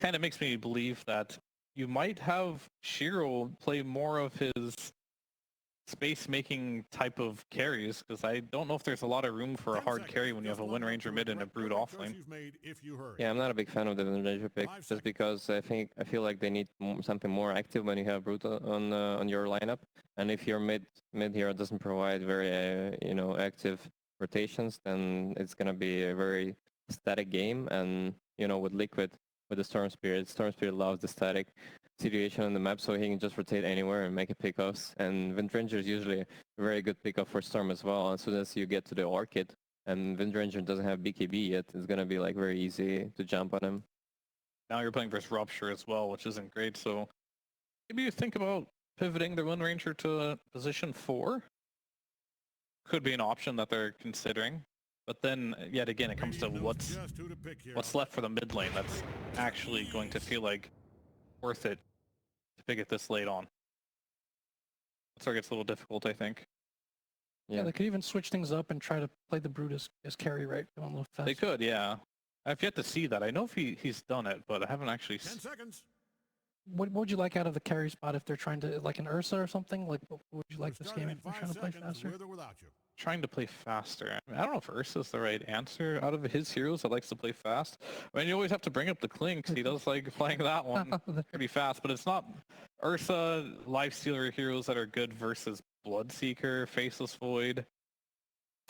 kind of makes me believe that you might have Shiro play more of his space-making type of carries, because I don't know if there's a lot of room for a hard carry when you have a Wind Ranger mid and a Brood offlane. Yeah, I'm not a big fan of the Wind Ranger pick, just because I feel like they need something more active when you have Brood on your lineup, and if your mid hero doesn't provide very active rotations, then it's gonna be a very static game. And with Liquid, with the Storm Spirit loves the static situation on the map, so he can just rotate anywhere and make a pickoffs. And Wind Ranger is usually a very good pickoff for Storm as well. As soon as you get to the Orchid, and Wind Ranger doesn't have BKB yet, it's gonna be like very easy to jump on him. Now you're playing versus Rupture as well, which isn't great. So maybe you think about pivoting the Wind Ranger to position 4. Could be an option that they're considering. But then, yet again, it comes to what's left for the mid lane that's actually going to feel like worth it to pick it this late on. That's where it gets a little difficult, I think. Yeah, they could even switch things up and try to play the Brood as carry, right? Going a little fast. They could, yeah. I've yet to see that. I know if he's done it, but I haven't actually... 10 seconds. What would you like out of the carry spot if they're trying to, like an Ursa or something? Like, what would you like this game if they're trying to play faster? Trying to play faster. I don't know if Ursa's the right answer. Out of his heroes that likes to play fast, I mean, you always have to bring up the Kling, because he does like playing that one pretty fast, but it's not Ursa, Lifestealer heroes that are good versus Bloodseeker, Faceless Void.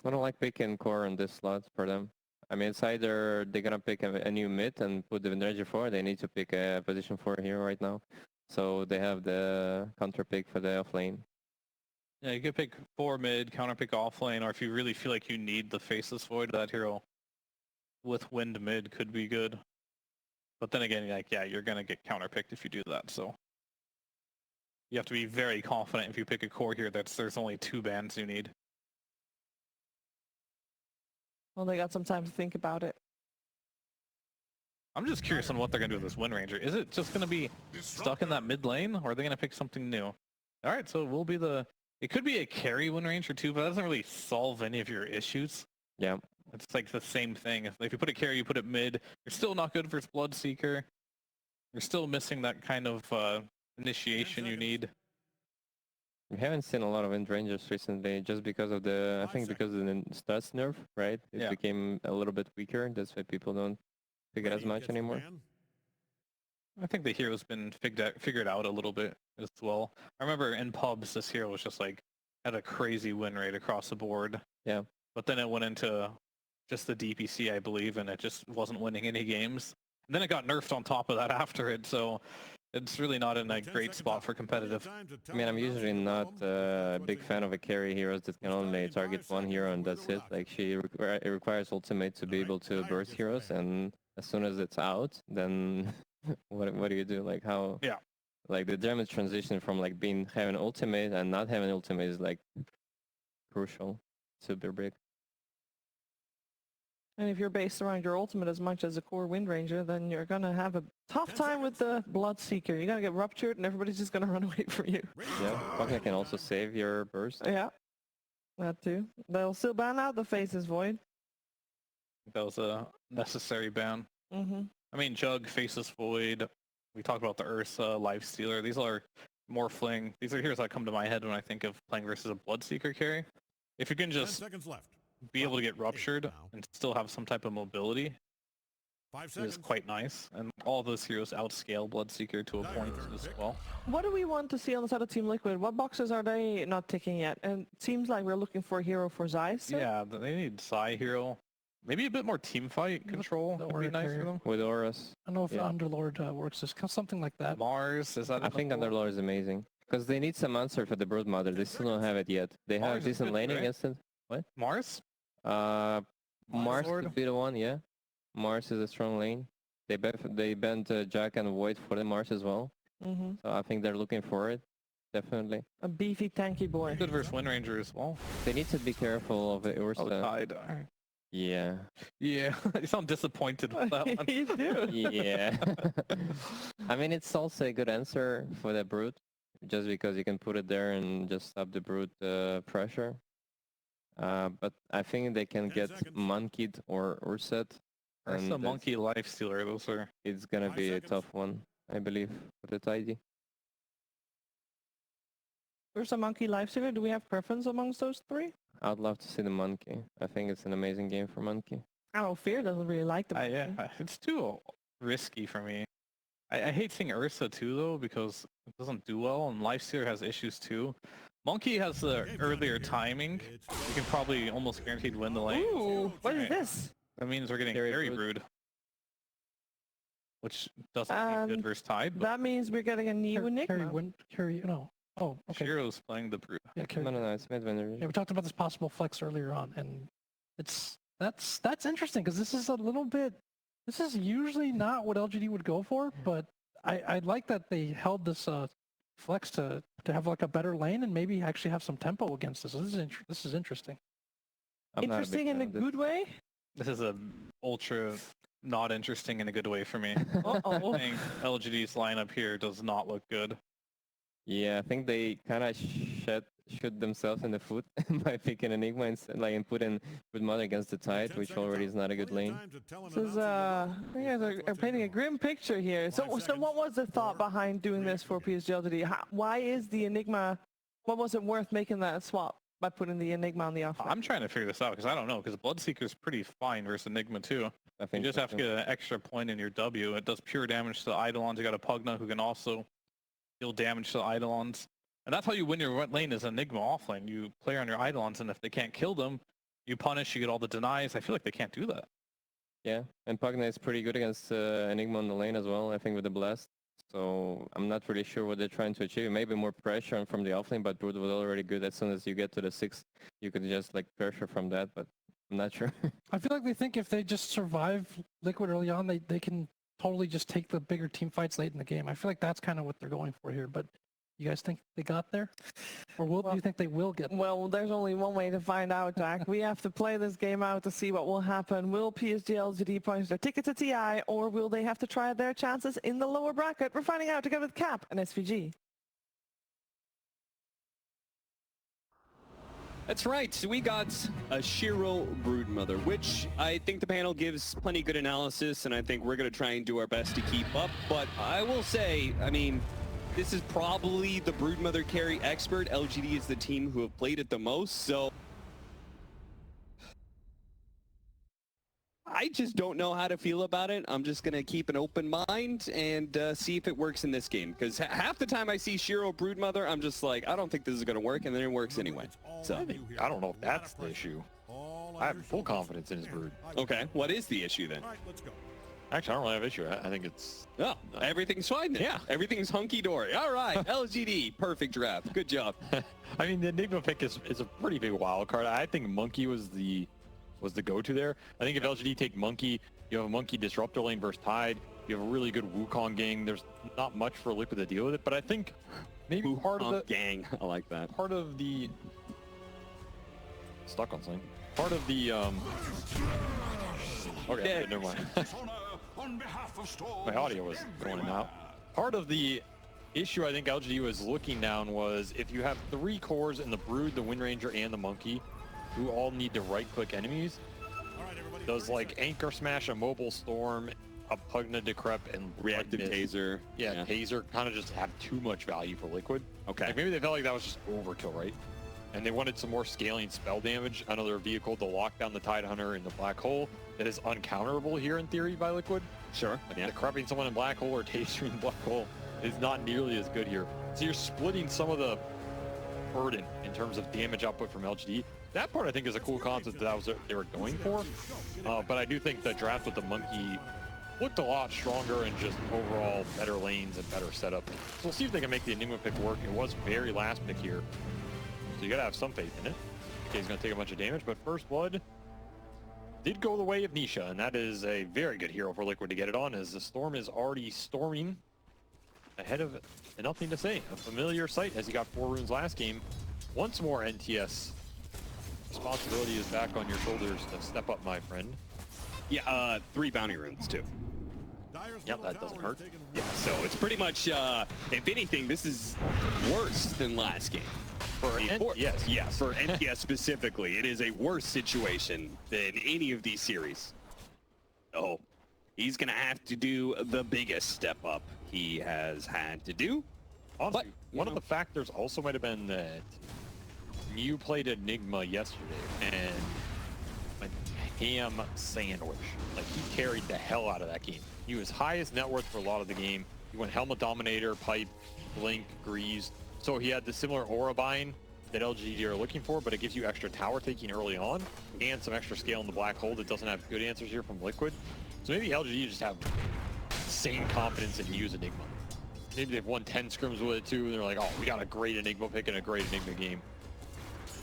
I don't like picking core in this slot for them. I mean, it's either they're gonna pick a new mid and put the Wind Ranger 4, they need to pick a position 4 hero right now. So they have the counter pick for the offlane. Yeah, you could pick 4 mid, counter pick offlane, or if you really feel like you need the Faceless Void, that hero with Wind mid could be good. But then again, like, yeah, you're gonna get counter picked if you do that, so. You have to be very confident if you pick a core here that there's only 2 bans you need. Well, they got some time to think about it. I'm just curious on what they're going to do with this Wind Ranger. Is it just going to be stuck in that mid lane, or are they going to pick something new? All right, so it will be the... It could be a carry Wind Ranger too, but that doesn't really solve any of your issues. Yeah. It's like the same thing. If you put a carry, you put it mid, you're still not good versus Bloodseeker. You're still missing that kind of initiation you need. We haven't seen a lot of Wind Rangers recently, just because of the, I think because of the stats nerf, right? It became a little bit weaker, that's why people don't pick it as much anymore. I think the hero's been figured out a little bit as well. I remember in pubs, this hero was just like, had a crazy win rate across the board. Yeah. But then it went into just the DPC, I believe, and it just wasn't winning any games. And then it got nerfed on top of that after it, so it's really not in a great spot for competitive. I mean, I'm usually not a big fan of a carry heroes that can only target one hero and that's it. Like, it requires ultimate to be able to burst heroes, and as soon as it's out, then what do you do? Like, how? Yeah. Like, the damage transition from like having ultimate and not having ultimate is like crucial. Super big. And if you're based around your ultimate as much as a core Wind Ranger, then you're going to have a tough time with the Bloodseeker. You're going to get ruptured and everybody's just going to run away from you. Yeah, Pocket can also save your burst. Yeah, that too. They'll still ban out the Faceless Void. That was a necessary ban. Mm-hmm. I mean, Jug, Faceless Void, we talked about the Ursa, Lifestealer. These are Morphling. These are heroes that come to my head when I think of playing versus a Bloodseeker carry. If you can just be able to get ruptured and still have some type of mobility, it is quite nice. And all those heroes outscale Bloodseeker to a point as well. What do we want to see on the side of Team Liquid? What boxes are they not ticking yet? And it seems like we're looking for a hero for Zai. Yeah, they need Zai hero. Maybe a bit more team fight control would be nice for them. With Auras. I don't know if Underlord works, just something like that. Mars, is that? I think Underlord is amazing. Because they need some answer for the Brood Mother. They still don't have it yet. They have decent laning against it. What? Mars? Mars could be the one, yeah. Mars is a strong lane. They banned Jack and Void for the Mars as well. Mm-hmm. So I think they're looking for it. Definitely. A beefy, tanky boy. Good versus Wind Ranger as well. They need to be careful of Ursa. Oh, Tide. Yeah. Yeah, you sound disappointed with that one. You do. Yeah. I mean, it's also a good answer for the Brood, just because you can put it there and just stop the Brood pressure. But I think they can get Monkeyed or Urset That's the monkey life stealer. Those are. It's gonna be a tough one, I believe, with the tidy. Where's a monkey lifestealer? Do we have preference amongst those three? I'd love to see the monkey. I think it's an amazing game for monkey. Oh, Fear doesn't really like the monkey. Yeah, it's too risky for me. I hate seeing Ursa too though because it doesn't do well, and Lifestealer has issues too. Monkey has the earlier timing. You can probably almost guaranteed win the lane. Ooh, what is this? That means we're getting Carry Brood, which doesn't seem good versus Tide. But that means we're getting a new Enigma. Oh, okay. Shiro's playing the Brood. Yeah, No, it's mid-winner. Yeah, we talked about this possible flex earlier on, and that's interesting because this is a little bit. This is usually not what LGD would go for, but I like that they held this flex to have like a better lane and maybe actually have some tempo against this. This is interesting. Interesting in a good way. This is a ultra not interesting in a good way for me. Uh-oh. I think LGD's lineup here does not look good. Yeah, I think they kind of shoot themselves in the foot by picking Enigma and putting Mother against the Tide, which already is not a good lane. This is you guys are painting a grim picture here. So what was the thought behind doing this for PSG.LGD? Why is the Enigma? What was it worth making that swap by putting the Enigma on the offlane? I'm trying to figure this out because I don't know, because Bloodseeker's pretty fine versus Enigma too. I think you just have to get an extra point in your W. It does pure damage to the Eidolons. You got a Pugna who can also deal damage to the Eidolons. And that's how you win your lane is Enigma offlane. You play on your Eidolons, and if they can't kill them, you punish, you get all the denies. I feel like they can't do that. Yeah, and Pugna is pretty good against Enigma on the lane as well, I think, with the Blast. So I'm not really sure what they're trying to achieve. Maybe more pressure from the offlane, but Brood was already good. As soon as you get to the 6th, you could just like pressure from that, but I'm not sure. I feel like they think if they just survive Liquid early on, they can totally just take the bigger team fights late in the game. I feel like that's kind of what they're going for here, but you guys think they got there? Or do you think they will get there? Well, there's only one way to find out, Jack. We have to play this game out to see what will happen. Will PSG.LGD punch their ticket to TI, or will they have to try their chances in the lower bracket? We're finding out together with Cap and SVG. That's right, so we got a Shiro Broodmother, which I think the panel gives plenty good analysis, and I think we're going to try and do our best to keep up. But I will say, I mean, this is probably the Broodmother carry expert. LGD is the team who have played it the most, so I just don't know how to feel about it. I'm just going to keep an open mind and see if it works in this game. Because half the time I see Shiro Broodmother, I'm just like, I don't think this is going to work, and then it works anyway. So I don't know if that's the issue. I have full confidence in his Brood. Okay, what is the issue then? Actually, I don't really have an issue. I think it's... Oh, everything's fine then. Yeah. Everything's hunky-dory. All right, LGD, perfect draft. Good job. I mean, the Enigma pick is a pretty big wild card. I think Monkey was the go-to there. I think if LGD take Monkey, you have a Monkey Disruptor lane versus Tide. You have a really good Wukong gang. There's not much for Liquid to deal with it, but I think maybe part of the... gang. I like that. Part of the... Stuck on something. Part of the... Okay, never mind. My audio was going in and out. Part of the issue I think LGD was looking down was if you have 3 cores in the Brood, the Wind Ranger, and the Monkey, who all need to right-click enemies, does like Anchor Smash, a Mobile Storm, a Pugna Decrep, and Reactive Taser. Yeah, Taser kind of just have too much value for Liquid. Okay. Like maybe they felt like that was just overkill, right? And they wanted some more scaling spell damage. Another vehicle to lock down the Tide Hunter in the Black Hole that is uncounterable here in theory by Liquid. Sure. Like decrepping someone in Black Hole or tasering Black Hole is not nearly as good here. So you're splitting some of the burden in terms of damage output from LGD. That part I think is a cool concept that was they were going for. But I do think the draft with the Monkey looked a lot stronger and just overall better lanes and better setup. So we'll see if they can make the Enigma pick work. It was very last pick here. So you gotta have some faith in it. Okay, he's gonna take a bunch of damage, but First Blood did go the way of Nisha, and that is a very good hero for Liquid to get it on, as the Storm is already storming ahead of nothing to say. A familiar sight as he got 4 runes last game. Once more NTS. Responsibility is back on your shoulders to step up, my friend. Yeah, 3 bounty runes too. Yep, that doesn't hurt. Yeah, so it's pretty much, if anything, this is worse than last game. Yes. Yes, for NTS specifically, it is a worse situation than any of these series. Oh, he's going to have to do the biggest step up he has had to do. Honestly, one of the factors also might have been that you played Enigma yesterday and a ham sandwich. Like, he carried the hell out of that game. He was highest net worth for a lot of the game. He went Helmet Dominator, Pipe, Blink, Grease. So he had the similar aura bind that LGD are looking for, but it gives you extra tower taking early on and some extra scale in the black hole that doesn't have good answers here from Liquid. So maybe LGD just have insane confidence in use Enigma. Maybe they've won 10 scrims with it too, and they're like, oh, we got a great Enigma pick and a great Enigma game.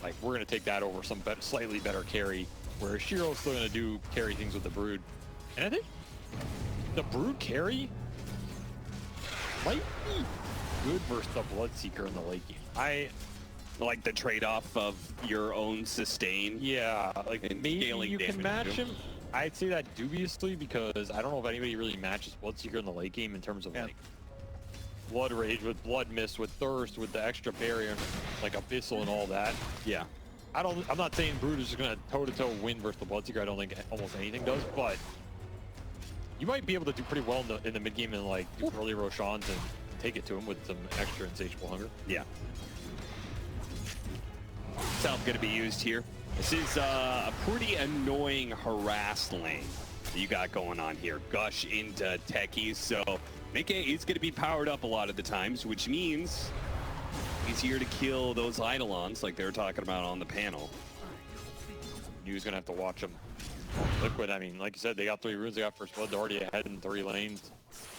Like, we're going to take that over some slightly better carry, where Shiro's still going to carry things with the Brood. And I think the Brood carry might be good versus the Bloodseeker in the late game. I like the trade-off of your own sustain. Yeah, like maybe you can match too. him. I'd say that dubiously, because I don't know if anybody really matches Bloodseeker in the late game in terms of like Blood Rage with Blood Mist, with Thirst, with the extra barrier, like Abyssal and all that. Yeah. I'm not saying Brood is just gonna toe-to-toe win versus the Bloodseeker. I don't think almost anything does, but you might be able to do pretty well in the mid game and like do early Roshans and take it to him with some extra insatiable hunger. Yeah. Self going to be used here. This is a pretty annoying harass lane that you got going on here. Gush into techies, so Mickey is going to be powered up a lot of the times, which means he's here to kill those Eidolons like they were talking about on the panel. You's going to have to watch him. Liquid, I mean, like you said, they got 3 runes, they got First Blood, they're already ahead in 3 lanes.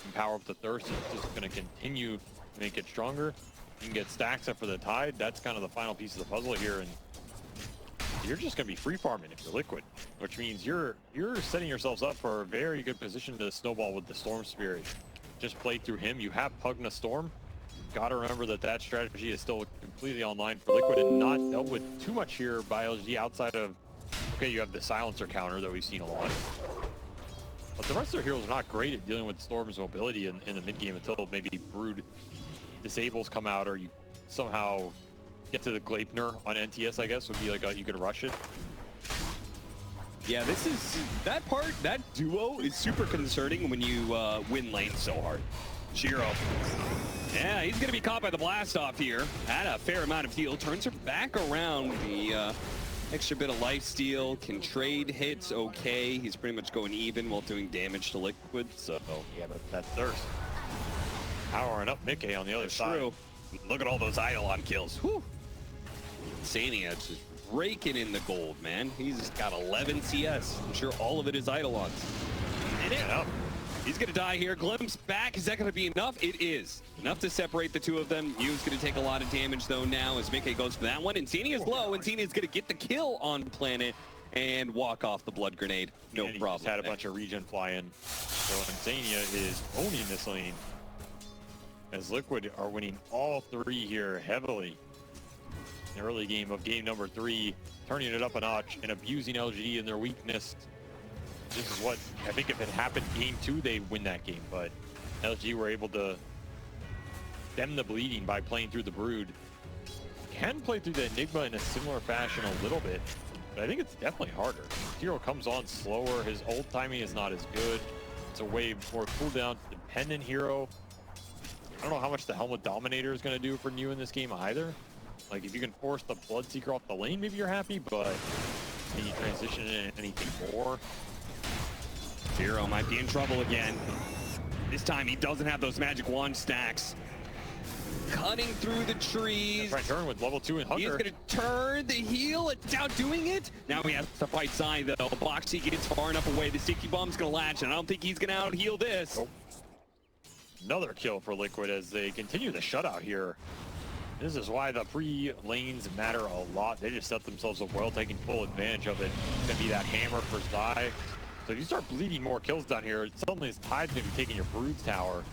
And power up the Thirst is just going to continue to make it stronger. You can get stacks up for the Tide. That's kind of the final piece of the puzzle here, and you're just going to be free farming if you're Liquid, which means you're setting yourselves up for a very good position to snowball with the Storm Spirit. Just play through him. You have Pugna Storm. Got to remember that strategy is still completely online for Liquid and not dealt with too much here by LGD outside of, okay, you have the Silencer counter that we've seen a lot. But the rest of their heroes are not great at dealing with Storm's mobility in the mid game until maybe Brood disables come out, or you somehow get to the Gleipnir on NTS, I guess, would be like you could rush it. Yeah, this is, that duo is super concerning when you win lane so hard. Shiro. Yeah, he's going to be caught by the blast off here. Had a fair amount of heal, turns her back around. The extra bit of life steal, can trade hits okay. He's pretty much going even while doing damage to Liquid, so. Yeah, but that Thirst. Powering up Mickey on the other side. True. Look at all those Eidolon kills. Whew. Sania just raking in the gold, man. He's got 11 CS. I'm sure all of it is Eidolons. And he's going to die here. Glimpse back. Is that going to be enough? It is. Enough to separate the two of them. Yu's going to take a lot of damage, though, now as Mickey goes for that one. And Sania's low, and Sania's going to get the kill on Planet and walk off the blood grenade. No and problem. He just had a bunch of regen fly in. So Insania is owning this lane, as Liquid are winning all 3 here heavily. In the early game of game number 3, turning it up a notch and abusing LGD in their weakness. This is what, I think if it happened game 2, they win that game, but LGD were able to stem the bleeding by playing through the Brood. Can play through the Enigma in a similar fashion a little bit, but I think it's definitely harder. Hero comes on slower, his ult timing is not as good. It's a way more cooldown dependent hero. I don't know how much the Helmet Dominator is going to do for New in this game either. Like, if you can force the Bloodseeker off the lane, maybe you're happy, but can you transition into anything more? Zero might be in trouble again. This time he doesn't have those magic wand stacks. Cutting through the trees. Try to turn with level 2 and Hunger. He's going to turn the heal. It's outdoing it. Now he has to fight Sai, though. Boxy gets far enough away. The sticky bomb's going to latch, and I don't think he's going to out-heal this. Nope. Another kill for Liquid as they continue the shutout here. This is why the pre-lanes matter a lot. They just set themselves up well, taking full advantage of it. It's going to be that hammer for Zai. So if you start bleeding more kills down here, suddenly his Tide's going to be taking your Brood's tower.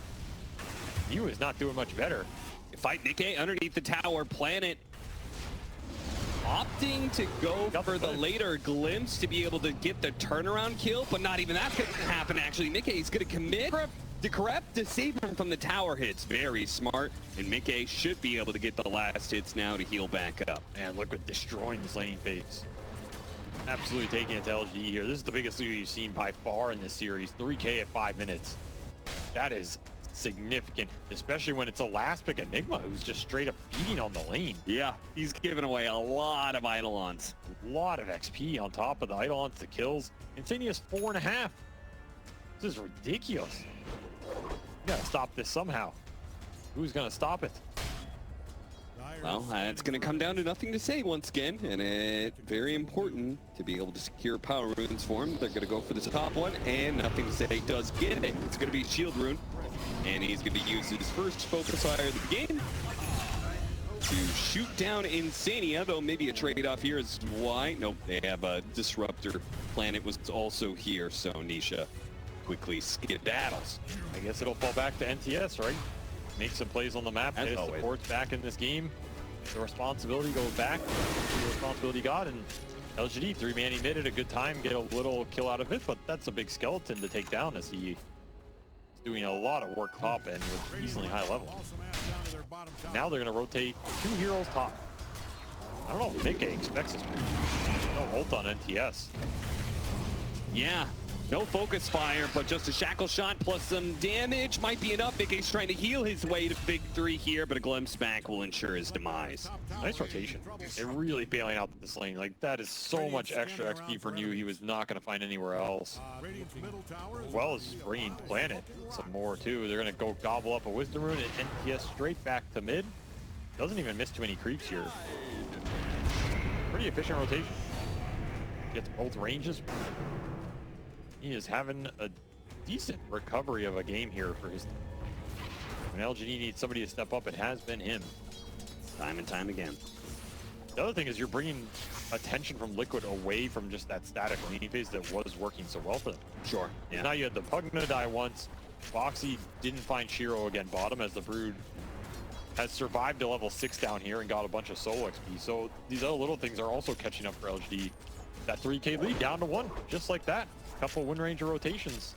Yu is not doing much better. Fight Nikkei underneath the tower. Planet opting to go for the later glimpse to be able to get the turnaround kill, but not even that's going to happen, actually. Nikkei's going to commit. Decrep to save him from the tower hits. Very smart. And Mickey should be able to get the last hits now to heal back up. Man, Liquid destroying this laning phase. absolutely taking it to LGD here. This is the biggest lead you've seen by far in this series. 3K at 5 minutes. That is significant, especially when it's a last pick Enigma who's just straight up beating on the lane. Yeah, he's giving away a lot of Eidolons. A lot of XP on top of the Eidolons, the kills. Insania's 4.5. This is ridiculous. You gotta stop this somehow. Who's gonna stop it? Well, it's going to come down to nothing to say once again, and it's very important to be able to secure power runes for him. They're going to go for the top one, and nothing to say does get it. It's going to be shield rune, and he's going to use his first focus fire of the game to shoot down Insania, though maybe a trade-off here is why. Nope, they have a Disruptor. Planet was also here, so Nisha quickly skedaddles. I guess it'll fall back to NTS, right? Make some plays on the map, As get his always. supports back in this game. The responsibility goes back to the responsibility got, and LGD 3-man emitted a good time, get a little kill out of it, but that's a big skeleton to take down as he is doing a lot of work top end with decently high level. Now they're going to rotate 2 heroes top. I don't know if Mickey expects this. No ult on NTS. Yeah, no focus fire, but just a shackle shot plus some damage might be enough. Mickey's trying to heal his way to victory here, but a glimpse back will ensure his demise. Nice rotation. They're really bailing out this lane. Like, that is so much extra XP for New he was not going to find anywhere else. As well as bringing Planet some more, too. They're going to go gobble up a Wisdom Rune and NTS straight back to mid. Doesn't even miss too many creeps here. Pretty efficient rotation. Gets both ranges. He is having a decent recovery of a game here for his team. When LGD needs somebody to step up, it has been him. Time and time again. The other thing is you're bringing attention from Liquid away from just that static laning phase that was working so well for them. Sure. Yeah. Now you had the Pugna die once. Foxy didn't find Shiro again bottom as the Brood has survived to level 6 down here and got a bunch of solo XP. So these other little things are also catching up for LGD. That 3K lead down to 1, just like that. Couple Wind Ranger rotations.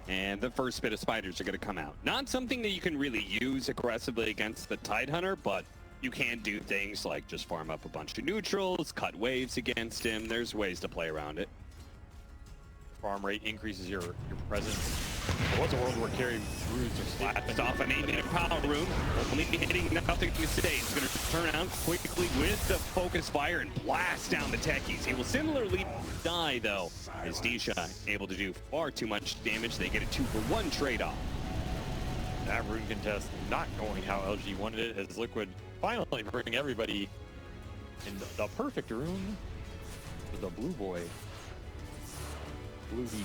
And the first bit of spiders are going to come out. Not something that you can really use aggressively against the Tidehunter, but you can do things like just farm up a bunch of neutrals, cut waves against him. There's ways to play around it. Farm rate increases your presence. There was a world where carry Broods are slapping. It's off an 8-minute power room. Only hitting nothing to stay. He's going to turn out quickly with the focus fire and blast down the techies. He will similarly die, though, as Nisha able to do far too much damage. They get a 2-for-1 trade-off. That rune contest not going how LG wanted it, as Liquid finally bring everybody in the perfect rune for the blue boy. Blue DD.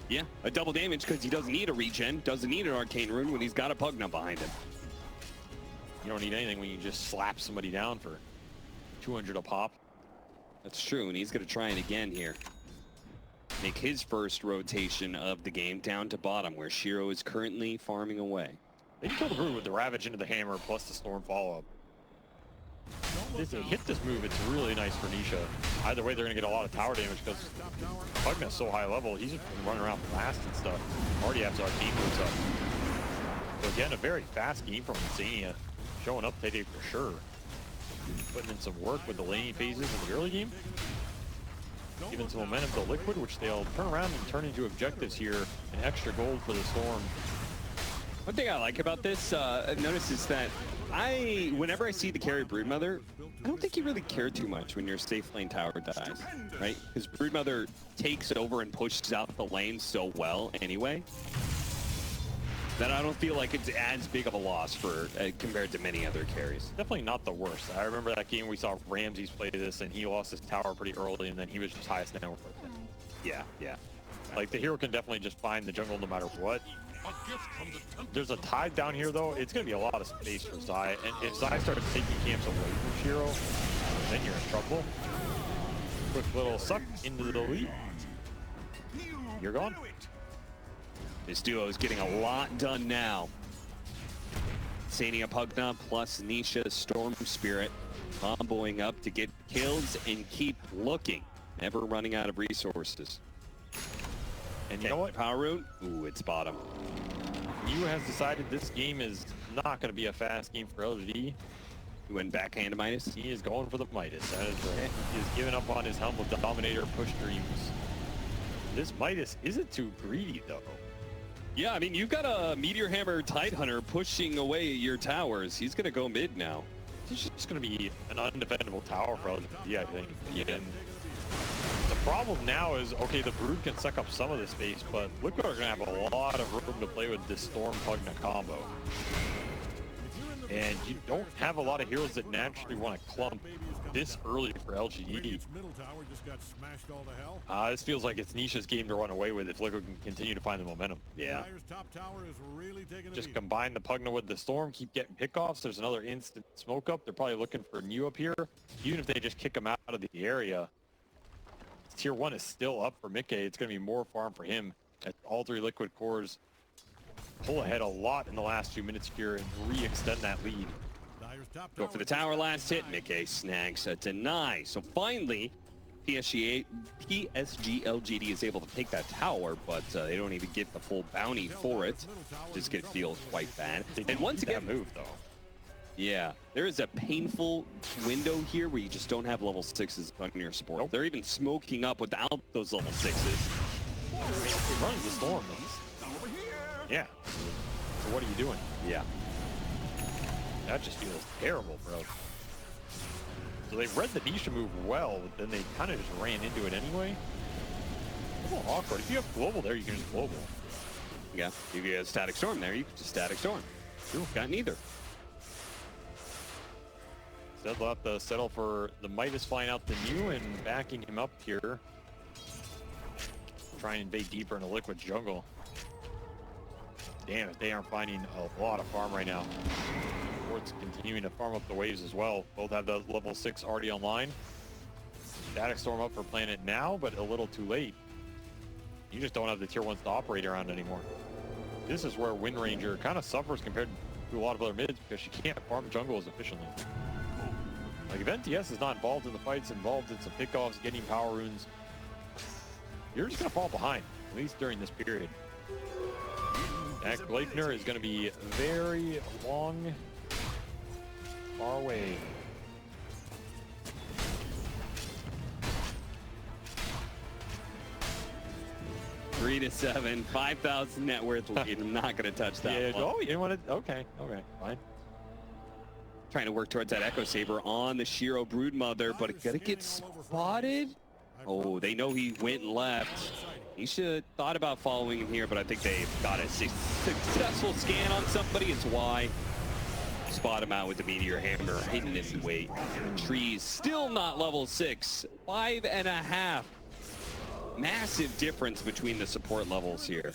Yeah, a double damage because he doesn't need a regen, doesn't need an arcane rune when he's got a Pugna behind him. You don't need anything when you just slap somebody down for 200 a pop. That's true, and he's going to try it again here. Make his first rotation of the game down to bottom, where Shiro is currently farming away. They can kill the Brood with the Ravage into the Hammer plus the Storm follow-up. If they hit this move, it's really nice for Nisha. Either way, they're going to get a lot of tower damage because Pugna's so high level. He's just running around fast and stuff. Already has arcane boots up. So again, a very fast game from Insania. Showing up today for sure. Putting in some work with the laning phases in the early game. Giving some momentum to Liquid, which they'll turn around and turn into objectives here. An extra gold for the Storm. One thing I like about this, I've noticed is that whenever I see the carry Broodmother, I don't think you really care too much when your safe lane tower dies, right? Because Broodmother takes over and pushes out the lane so well anyway, that I don't feel like it's as big of a loss for compared to many other carries. Definitely not the worst. I remember that game we saw Ramses play this and he lost his tower pretty early and then he was just highest net worth. Yeah, yeah. Like the hero can definitely just find the jungle no matter what. There's a tide down here though. It's going to be a lot of space for Zai. And if Zai starts taking camps away from Shiro, then you're in trouble. Quick little suck into the lead. You're gone. This duo is getting a lot done now. Sania Pugna plus Nisha Storm Spirit comboing up to get kills and keep looking. Never running out of resources. And you know what? Power Rune? Ooh, it's bottom. Yu has decided this game is not going to be a fast game for LGD. He went backhand to Midas. He is going for the Midas. That is right. He has given up on his humble Dominator push dreams. This Midas isn't too greedy, though. Yeah, I mean, you've got a Meteor Hammer Tidehunter pushing away your towers. He's going to go mid now. It's just going to be an undefendable tower for LGD, I think. Yeah. And the problem now is, okay, the Brood can suck up some of the space, but Liquid are going to have a lot of room to play with this Storm Pugna combo. And you don't have a lot of heroes that naturally want to clump this early for LGD. This feels like it's Nisha's game to run away with if Liquid can continue to find the momentum. Yeah. Just combine the Pugna with the Storm, keep getting pickoffs. There's another instant smoke up. They're probably looking for New up here. Even if they just kick him out of the area, Tier 1 is still up for Mickey. It's going to be more farm for him as all three Liquid cores pull ahead a lot in the last few minutes here and re-extend that lead. Go for the tower last hit. Mickey snags a deny. So finally, PSG.LGD is able to take that tower, but they don't even get the full bounty for it. Just get feels quite bad. And once again, move though. Yeah, there is a painful window here where you just don't have level 6s on your support. Nope. They're even smoking up without those level 6s. He runs the Storm. Yeah. So what are you doing? Yeah. That just feels terrible, bro. So they read the Nisha move well, but then they kind of just ran into it anyway. A little awkward. If you have global there, you can just global. Yeah, you get a static storm there, you can just static storm. True. Got neither. Instead, they'll have to settle for the Midas flying out the new and backing him up here. Try and invade deeper into Liquid jungle. Damn it, they aren't finding a lot of farm right now. Sports continuing to farm up the waves as well. Both have the level 6 already online. Static Storm up for Planet now, but a little too late. You just don't have the tier 1s to operate around anymore. This is where Wind Ranger kind of suffers compared to a lot of other mids because she can't farm jungle as efficiently. Like, if NTS is not involved in the fights, involved in some pickoffs, getting power runes, you're just going to fall behind, at least during this period. That Gleipnir is going to be very long, far away. Three to 7, 5,000 net worth lead. I'm not going to touch that. Yeah, one. oh, you didn't want to? Okay, fine. Trying to work towards that Echo Saber on the Shiro Broodmother, but it's going to get spotted. Oh, they know he went left. He should have thought about following him here, but I think they've got a successful scan on somebody. It's why. Spot him out with the Meteor Hammer, hidden in the weight. The tree's still not level 6. 5.5. Massive difference between the support levels here.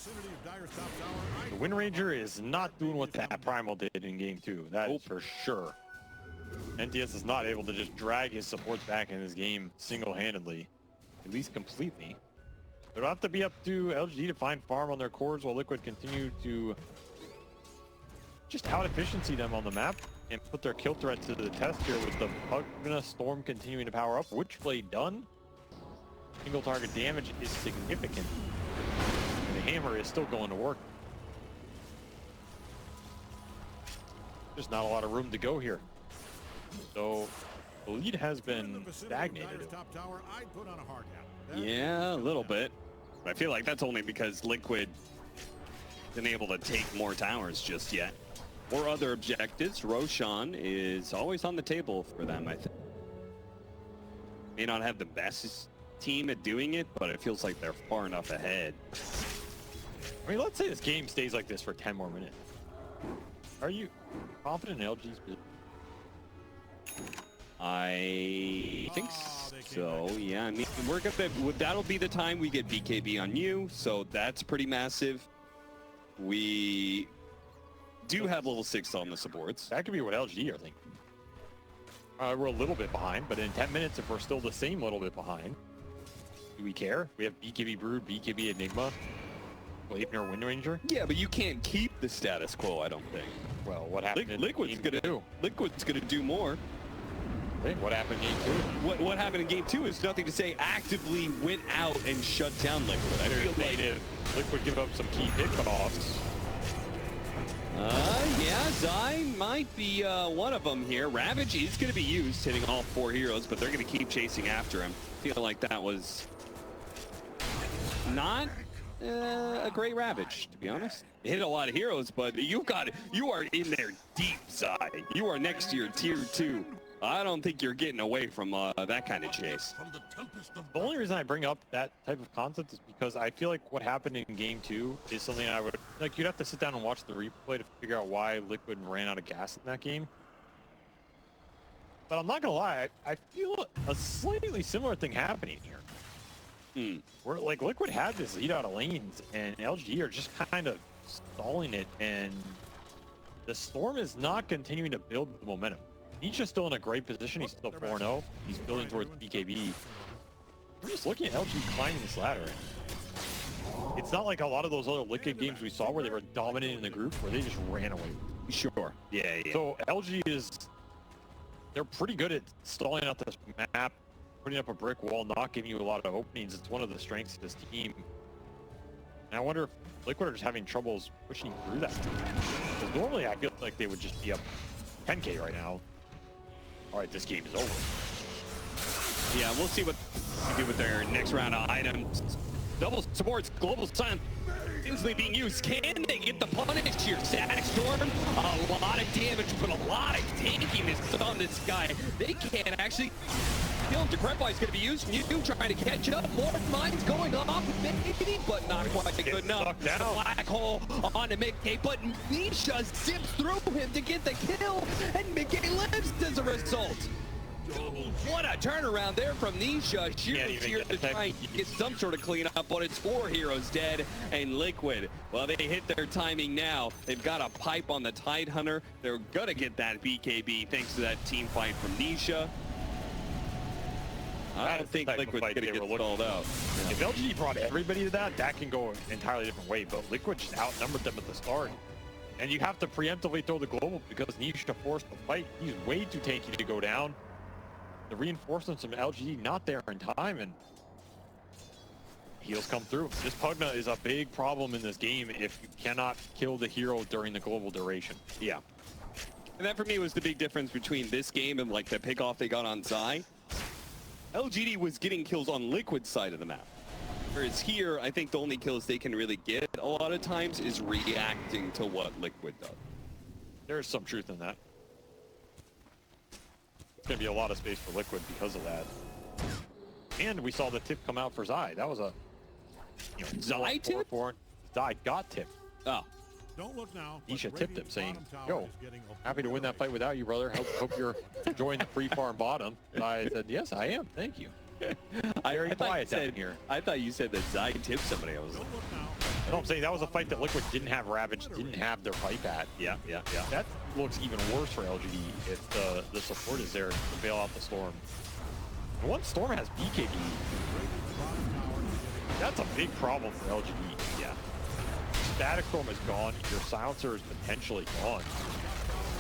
The Wind Ranger is not doing what that Primal did in game 2. That is for sure. NTS is not able to just drag his supports back in this game single-handedly, at least completely. It'll have to be up to LGD to find farm on their cores while Liquid continue to just out-efficiency them on the map and put their kill threat to the test here with the Pugna Storm continuing to power up. Witchblade done. Single target damage is significant. And the hammer is still going to work. There's not a lot of room to go here. So the lead has been stagnated. Yeah, a little bit. But I feel like that's only because Liquid isn't able to take more towers just yet. Or other objectives. Roshan is always on the table for them, I think. May not have the best team at doing it, but it feels like they're far enough ahead. I mean, let's say this game stays like this for 10 more minutes. Are you confident in LG's position? I think so, yeah. I mean, we're gonna, that'll be the time we get BKB on you, so that's pretty massive. We do have level 6 on the supports. That could be what LG are thinking. We're a little bit behind, but in 10 minutes, if we're still the same little bit behind, do we care? We have BKB Brood, BKB Enigma, Gleipnir Wind Ranger. Yeah, but you can't keep the status quo, I don't think. Well, what happened in Liquid's gonna do more. What happened in game 2? What happened in game 2 is nothing to say. Actively went out and shut down Liquid. I feel like Liquid give up some key pickoffs. Yeah, Zai might be one of them here. Ravage is going to be used, hitting all 4 heroes, but they're going to keep chasing after him. I feel like that was not a great Ravage, to be honest. It hit a lot of heroes, but you are in there deep, Zai. You are next to your tier 2. I don't think you're getting away from that kind of chase. The only reason I bring up that type of concept is because I feel like what happened in game 2 is something I would like. You'd have to sit down and watch the replay to figure out why Liquid ran out of gas in that game. But I'm not gonna lie, I feel a slightly similar thing happening here. Where like Liquid had this lead out of lanes, and LGD are just kind of stalling it, and the Storm is not continuing to build the momentum. Nisha's still in a great position. He's still 4-0. He's building towards BKB. We're just looking at LG climbing this ladder. It's not like a lot of those other Liquid games we saw where they were dominant in the group, where they just ran away. Sure. Yeah. So LG they're pretty good at stalling out this map, putting up a brick wall, not giving you a lot of openings. It's one of the strengths of this team. And I wonder if Liquid are just having troubles pushing through that. Because normally I feel like they would just be up 10K right now. All right, this game is over. Yeah, we'll see what they do with their next round of items. Double supports, global silence instantly being used. Can they get the punish here? Static Storm, a lot of damage, but a lot of tankiness on this guy. They can't actually kill him. Decrepify is going to be used. Mew trying to catch up. More mines going off, maybe, but not quite good enough. Black hole on to Mickey, but Nisha zips through him to get the kill, and Mickey lives as a result. What a turnaround there from Nisha. Sheer's here to try and get some sort of cleanup, but it's 4 heroes dead, and Liquid, well, they hit their timing now. They've got a pipe on the Tidehunter. They're gonna get that BKB thanks to that team fight from Nisha. I don't think Liquid's gonna get stalled out. If LGD brought everybody to that can go an entirely different way, but Liquid just outnumbered them at the start. And you have to preemptively throw the global because Nisha forced the fight. He's way too tanky to go down. The reinforcements from LGD not there in time, and heals come through. This Pugna is a big problem in this game if you cannot kill the hero during the global duration. Yeah. And that for me was the big difference between this game and like the pick-off they got on Zai. LGD was getting kills on Liquid's side of the map. Whereas here, I think the only kills they can really get a lot of times is reacting to what Liquid does. There's some truth in that. Going to be a lot of space for Liquid because of that. And we saw the tip come out for Zai. That was a Zai tip? Zai got tipped. Oh. Don't look now. Nisha tipped him saying, yo, happy to win that fight without you, brother. Hope you're enjoying the free farm bottom. And I said, yes, I am. Thank you. Very quiet down here. I thought you said that Zai tipped somebody. I was like, no, I'm saying that was a fight that Liquid didn't have Ravage, didn't have their pipe at. Yeah. That looks even worse for LGD if the support is there to bail out the Storm. And once Storm has BKB, that's a big problem for LGD. Yeah. Static Storm is gone. Your silencer is potentially gone.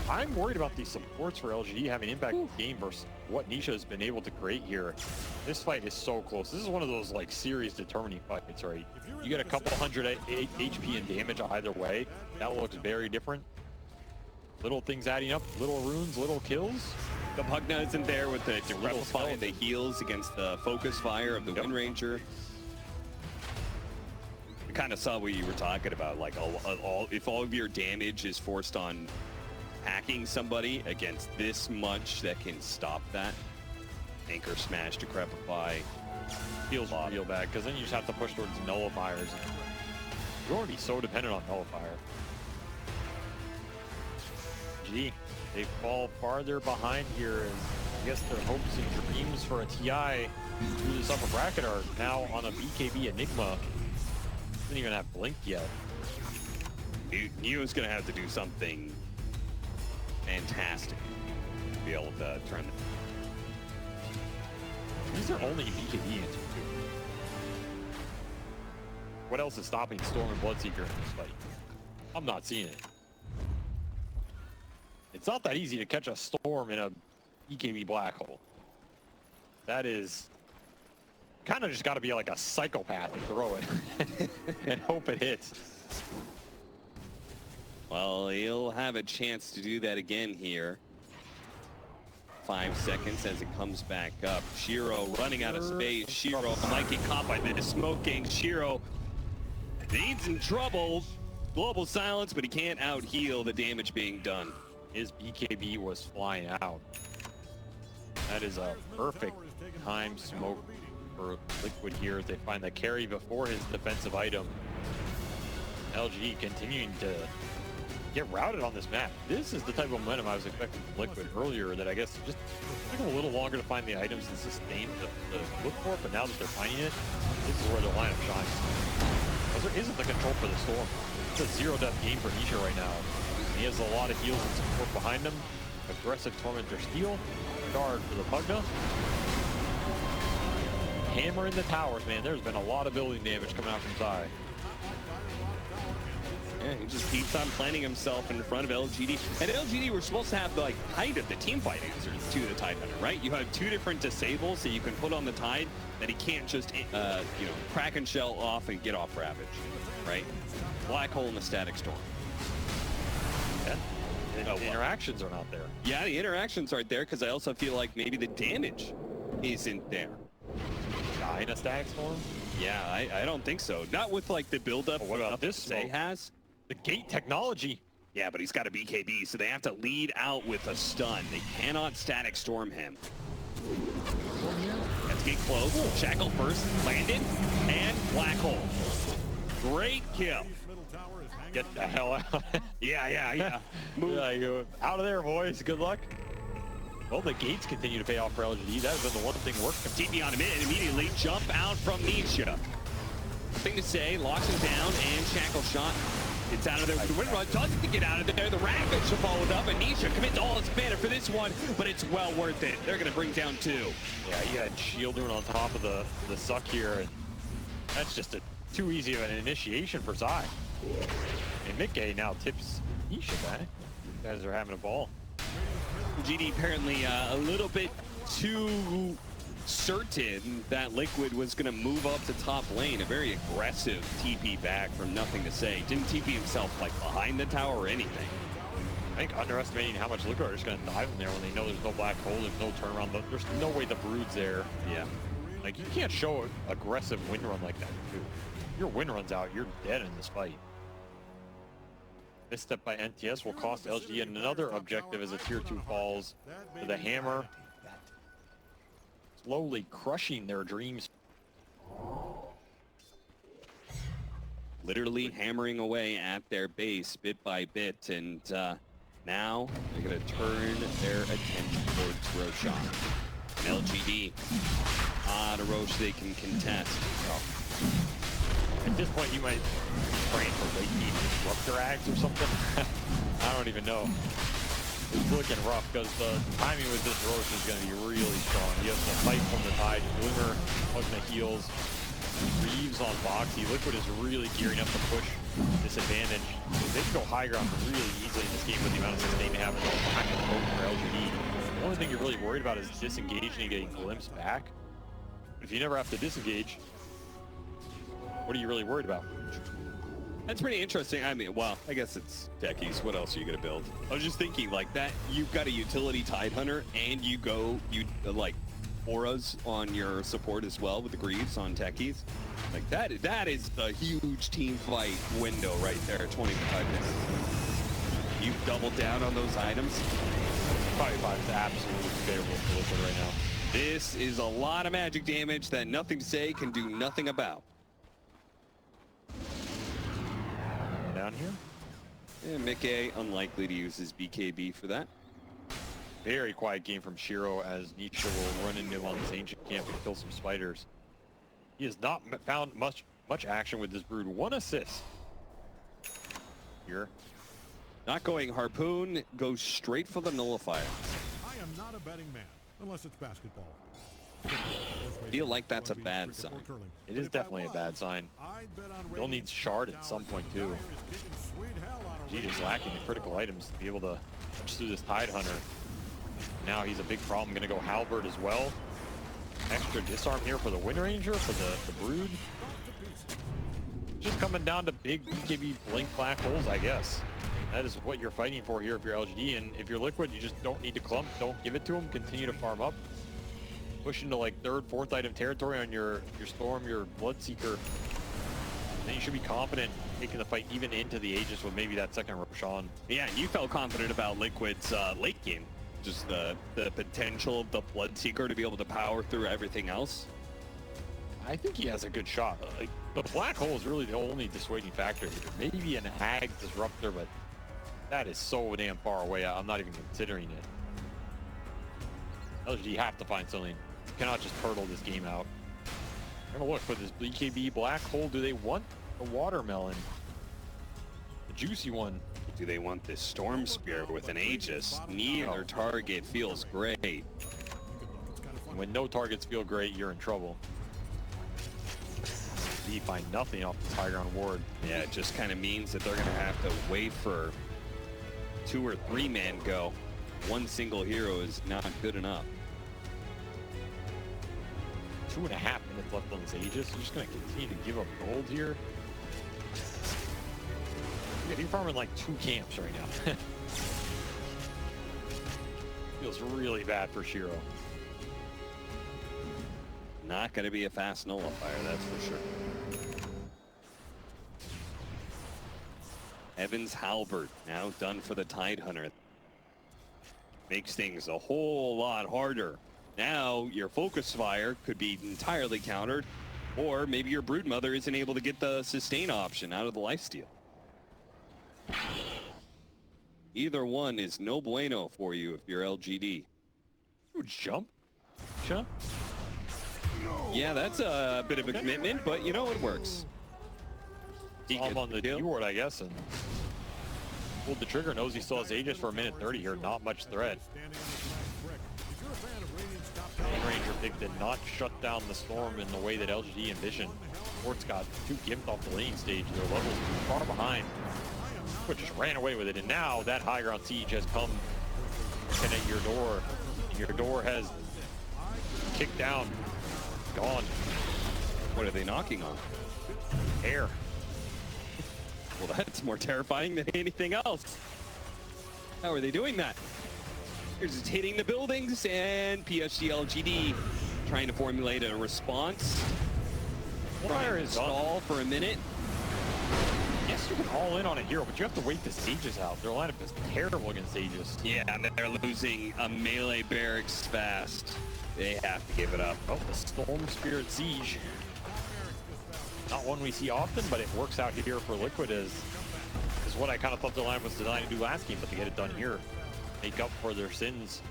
I'm worried about these supports for LGD having impact in the game versus what Nisha has been able to create here. This fight is so close. This is one of those like series determining fights, right? You get a couple hundred HP and damage either way. That looks very different. Little things adding up, little runes, little kills. The Pugna isn't there with the Decrepify and the heals against the focus fire of the Wind Ranger. We kind of saw what you were talking about, like if all of your damage is forced on hacking somebody against this much that can stop that. Anchor smash, Decrepify. Feels real bad because then you just have to push towards nullifiers. You're already so dependent on nullifier. Gee, they fall farther behind here as I guess their hopes and dreams for a TI through this upper bracket are now on a BKB Enigma. Doesn't even have Blink yet. Neo's gonna have to do something fantastic to be able to turn it. These are only BKB answers too. What else is stopping Storm and Bloodseeker in this fight? I'm not seeing it. It's not that easy to catch a Storm in a BKB black hole. That is kind of just got to be like a psychopath and throw it and hope it hits. Well, he'll have a chance to do that again here. 5 seconds as it comes back up. Shiro running out of space. Shiro might get caught by the smoke gang. Shiro, he's in trouble. Global silence, but he can't out-heal the damage being done. His BKB was flying out. That is a perfect time smoke for Liquid here as they find the carry before his defensive item. LG continuing to get routed on this map. This is the type of momentum I was expecting from Liquid earlier, that I guess just took them a little longer to find the items and sustain the look for it, but now that they're finding it, this is where the lineup shines. Because there isn't the control for the Storm. It's a zero death game for Nisha right now. He has a lot of heals and support behind him. Aggressive Tormentor Steel, guard for the Pugna. Hammer in the towers, man. There's been a lot of building damage coming out from Zai. Yeah, he just keeps on planting himself in front of LGD. And LGD were supposed to have like kind of the team fight answers to the Tidehunter, right? You have 2 different disables that you can put on the Tide that he can't just, you know, crack and shell off and get off Ravage, right? Black Hole and the Static Storm. Yeah. The interactions are not there. Yeah, the interactions aren't there because I also feel like maybe the damage isn't there. Die in a Static Storm? Yeah, I don't think so. Not with like the build-up. What about this Zay has? The gate technology. Yeah, but he's got a BKB, so they have to lead out with a stun. They cannot Static Storm him. Let's get close. Shackle first, landed, and Black Hole. Great kill. Get the hell out. Yeah. Move. Yeah, you out of there, boys. Good luck. Well, the gates continue to pay off for LGD. That has been the one thing working. TP on him and immediately jump out from Nisha. Thing to say, locks him down and Shackle shot. Gets out of there with the wind run, doesn't get out of there. The Ravage followed up, and Nisha commits all his mana for this one, but it's well worth it. They're going to bring down 2. Yeah, you got Shieldern on top of the suck here, and that's just too easy of an initiation for Zai. And Mickey now tips Nisha back. You guys are having a ball. GD apparently a little bit too certain that Liquid was going to move up to top lane. A very aggressive TP back from nothing to say. Didn't TP himself like behind the tower or anything. I think underestimating how much Liquid are just going to dive in there when they know there's no Black Hole, there's no turnaround, there's no way the Brood's there. Yeah. Like, you can't show an aggressive win run like that, too. If your win run's out, you're dead in this fight. Misstep by NTS will cost LG another objective as a tier 2 falls to the Hammer. Slowly crushing their dreams. Literally hammering away at their base bit by bit, and now they're going to turn their attention towards Roshan. And LGD on a Roche they can contest. Oh. At this point, you might train for late game disruptor acts or something. I don't even know. It's looking rough because the timing with this Roche is going to be really strong. He has the fight from the Tide, Glimmer, Pugna heals, Reeves on Boxy. Liquid is really gearing up to push this advantage. They can go high ground really easily in this game with the amount of sustain they have behind the poke for LGD. The only thing you're really worried about is disengaging and getting glimpse back. If you never have to disengage, what are you really worried about? That's pretty interesting. I mean, well, I guess it's techies. What else are you going to build? I was just thinking, like, that you've got a utility Tidehunter, and you like, auras on your support as well with the Greaves on techies. Like, that is a huge team fight window right there at 25 minutes. You've doubled down on those items. 5v5 is absolutely favorable for Liquid right now. This is a lot of magic damage that Nothing to Say can do nothing about. Down here. And Mickey unlikely to use his BKB for that. Very quiet game from Shiro as Nisha will run into him on this ancient camp and kill some spiders. He has not found much action with this Brood. 1 assist. Here. Not going Harpoon, goes straight for the Nullifier. I am not a betting man, unless it's basketball. Feel like that's a bad sign. It is definitely a bad sign. They'll need Shard at some point too. G is lacking the critical items to be able to punch through this Tidehunter. Now he's a big problem. Gonna go Halberd as well. Extra disarm here for the Wind Ranger, for the Brood. Just coming down to big BKB blink Black Holes, I guess. That is what you're fighting for here if you're LGD, and if you're Liquid, you just don't need to clump. Don't give it to them. Continue to farm up. Push into like 3rd, 4th item territory on your Storm, your Bloodseeker. Then you should be confident taking the fight even into the Aegis with maybe that second Roshan. Yeah, and you felt confident about Liquid's late game. Just the potential of the Bloodseeker to be able to power through everything else. I think he has a good shot. Like, the black hole is really the only dissuading factor here. Maybe an Hag Disruptor, but that is so damn far away. I'm not even considering it. LGD have to find something. You cannot just turtle this game out. I'm gonna look for this BKB black hole. Do they want the watermelon? The juicy one. Do they want this Storm Spear with an Aegis? Neither target feels great. When no targets feel great, you're in trouble. You find nothing off this high ground ward. Yeah, it just kind of means that they're going to have to wait for 2 or 3 man go. One single hero is not good enough. 2.5 minutes left on this Aegis. You're just going to continue to give up gold here. Yeah, you're farming like 2 camps right now. Feels really bad for Shiro. Not going to be a fast nullifier, that's for sure. Evans Halbert now done for the Tidehunter. Makes things a whole lot harder. Now your focus fire could be entirely countered, or maybe your Broodmother isn't able to get the sustain option out of the lifesteal. Either one is no bueno for you if you're LGD. Ooh, jump? Jump? Yeah, that's a bit of a commitment, but you know, it works. I'm on the D-ward, I guess, and pulled the trigger. Knows he still has Aegis for 1:30 here. Not much threat. Ranger pick did not shut down the Storm in the way that LGD envisioned. Sport's got 2 gimps off the lane stage. Their levels far behind, but just ran away with it. And now that high ground siege has come at your door. And your door has kicked down. Gone. What are they knocking on? Air. Well, that's more terrifying than anything else. How are they doing that? They're just hitting the buildings, and PSG.LGD trying to formulate a response. Fire is stall for a minute. Yes, you can all in on a hero, but you have to wait the Aegis out. Their lineup is terrible against Aegis. Yeah, and they're losing a melee barracks fast. They have to give it up. Oh, the Storm Spirit Siege. Not one we see often, but it works out here for Liquid is what I kind of thought their line was designed to do last game, but to get it done here. Make up for their sins.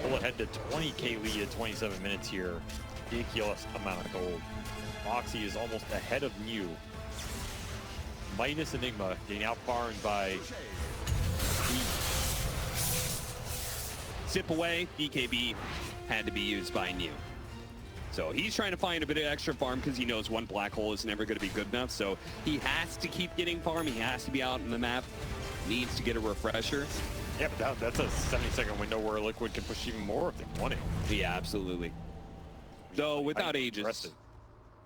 Pull ahead to 20k lead at 27 minutes here. Ridiculous amount of gold. Moxie is almost ahead of Mew. Minus Enigma getting outfarmed by Zip away, BKB had to be used by Mew. So he's trying to find a bit of extra farm because he knows one black hole is never going to be good enough. So he has to keep getting farm. He has to be out on the map. Needs to get a refresher. Yeah, but that's a 70-second window where Liquid can push even more if they want it. Yeah, absolutely. Though without Aegis, I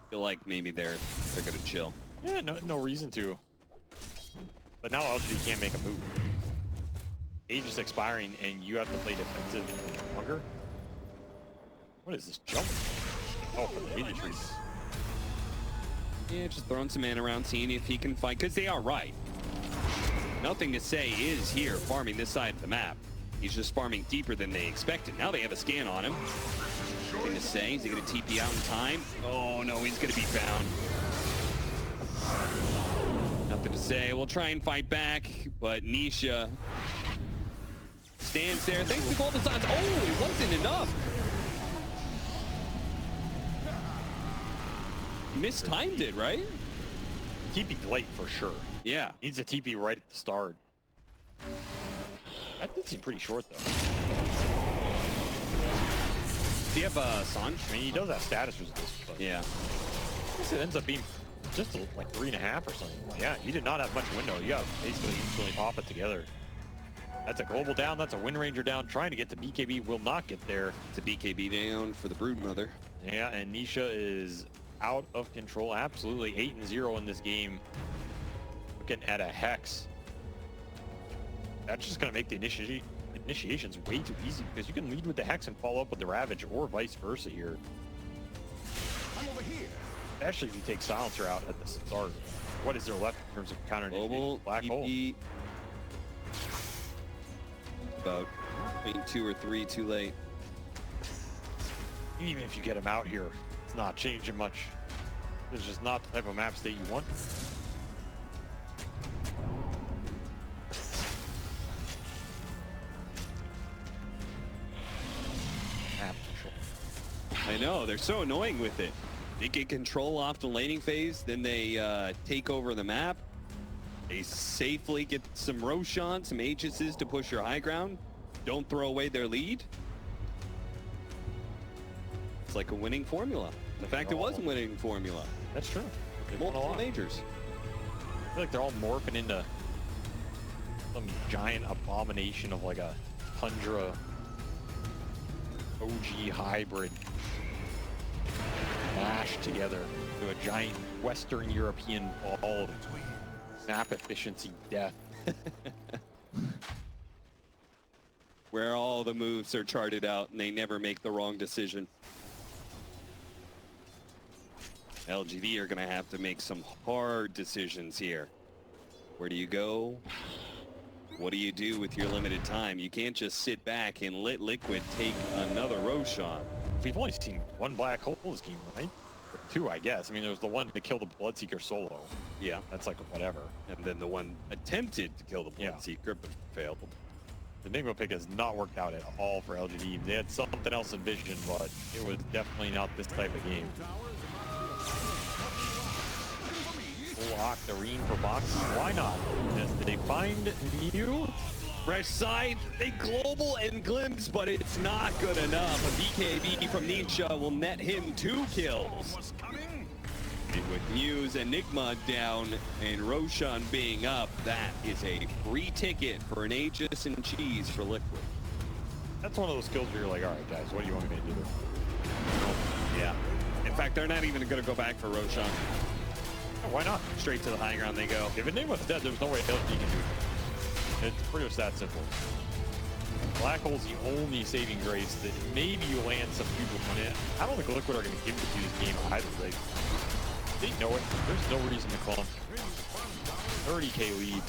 feel like maybe they're going to chill. Yeah, no reason to. But now LGD can't make a move. Aegis expiring, and you have to play defensive longer. What is this jump? Oh, for the Aegis reason. Yeah, just throwing some mana around, seeing if he can fight, because they are right. Nothing to say is here farming this side of the map. He's just farming deeper than they expected. Now they have a scan on him. Nothing to say. Is he going to TP out in time? Oh no, he's going to be found. Nothing to say. We'll try and fight back, but Nisha stands there. Thanks to Golden Signs. Oh, it wasn't enough. Mistimed it, right? TP late for sure. Yeah. Needs a TP right at the start. That did seem pretty short though. Do you have Sanj? I mean, he does have status resistance, but yeah. I guess it ends up being just like 3.5 or something. Yeah, he did not have much window. You got basically instantly pop it together. That's a global down. That's a Wind Ranger down. Trying to get to BKB, will not get there. It's a BKB down for the Broodmother. Yeah, and Nisha is out of control. Absolutely 8-0 in this game. Looking at a Hex. that's just going to make the initiations way too easy because you can lead with the Hex and follow up with the Ravage or vice versa here. I'm over here. Especially if you take Silencer out at the start. What is there left in terms of counter Global Black Hole? TP. About between 2 or 3 too late. Even if you get him out here, it's not changing much. It's just not the type of map state you want. Map control. I know, they're so annoying with it. They get control off the laning phase, then they take over the map. They safely get some Roshan, some Aegises to push your high ground. Don't throw away their lead. It's like a winning formula. In fact, it was a winning formula. That's true. They've won a Multiple lot. majors. I feel like they're all morphing into some giant abomination of like a Tundra OG hybrid mashed together to a giant Western European ball of map efficiency death. Where all the moves are charted out and they never make the wrong decision. LGD are going to have to make some hard decisions here. Where do you go? What do you do with your limited time? You can't just sit back and let Liquid take another Roshan. We've only seen one Black Hole this game, right? Or two, I guess. I mean, there was the one to kill the Bloodseeker solo. Yeah. That's like whatever. And then the one attempted to kill the Yeah. Bloodseeker, but failed. The Enigma pick has not worked out at all for LGD. They had something else envisioned, but it was definitely not this type of game. Full Octarine for boxes. Why not? As they find new. Fresh side, they global and glimpse, but it's not good enough. A BKB from Nisha will net him 2 kills. And with Muse, Enigma down, and Roshan being up, that is a free ticket for an Aegis and cheese for Liquid. That's one of those skills where you're like, all right, guys, what do you want me to do? Yeah. In fact, they're not even going to go back for Roshan. Oh, why not? Straight to the high ground they go. If Enigma's dead, there's no way LGD can do it. It's pretty much that simple. Black Hole's the only saving grace that maybe you land some people on it. I don't think Liquid are going to give it to you this game either. They know it. There's no reason to clump. 30k lead.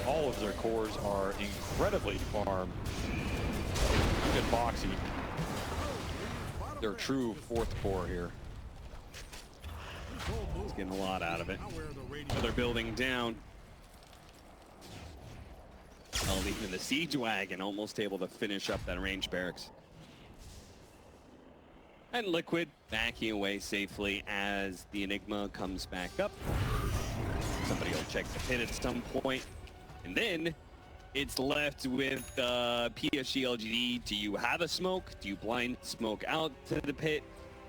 All of their cores are incredibly farmed. Good Boxy. Their true 4th core here. He's getting a lot out of it. So they're building down. Oh, even the Siege Wagon almost able to finish up that range barracks. And Liquid backing away safely as the Enigma comes back up. Somebody will check the pit at some point. And then it's left with PSG.LGD. Do you have a smoke? Do you blind smoke out to the pit?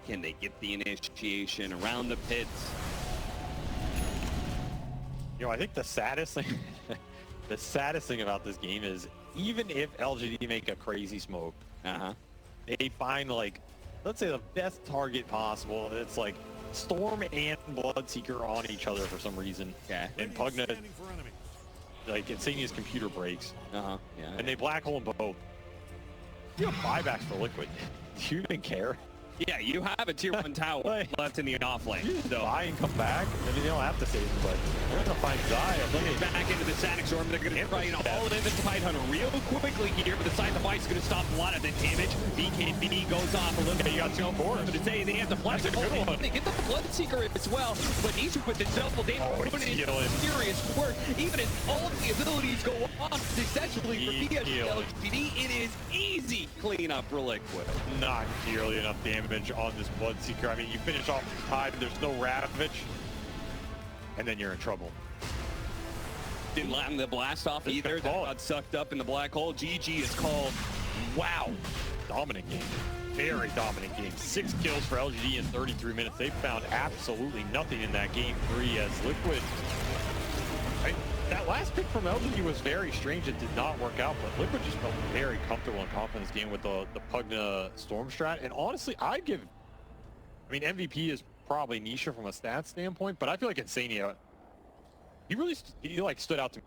Can they get the initiation around the pits? You know, I think the saddest thing, the saddest thing about this game is even if LGD make a crazy smoke, they find like, let's say the best target possible. It's like Storm and Bloodseeker on each other for some reason. Okay. And Pugna, like Insania's computer breaks. Yeah. And they black hole them both. You have buybacks for Liquid. Do you even care? Yeah, you have a tier 1 tower left in the off lane. You just buy and come back. I mean, they don't have to save him, but they're going to find Zaya. Back into the Static Storm. They're going to try and haul it into the Tidehunter real quickly here, but the side of the bike's going to stop a lot of the damage. BKB goes off a little bit. You got 2 cores. But to say they have to flash it. They get the Bloodseeker as well, but Nisha with the double damage put it into serious work. Even as all of the abilities go off successfully for PSG.LGD, it is easy cleanup for Liquid. Not nearly enough damage on this Bloodseeker. I mean, you finish off the tide, there's no Ravage, and then you're in trouble. Didn't land the blast off either. That got sucked up in the black hole. GG is called. Wow. Dominant game. Very dominant game. 6 kills for LGD in 33 minutes. They found absolutely nothing in that game 3 as Liquid. That last pick from LGD was very strange. It did not work out, but Liquid just felt very comfortable and confident in this game with the Pugna Storm strat. And honestly, I mean, MVP is probably Nisha from a stats standpoint, but I feel like Insania, he like stood out to me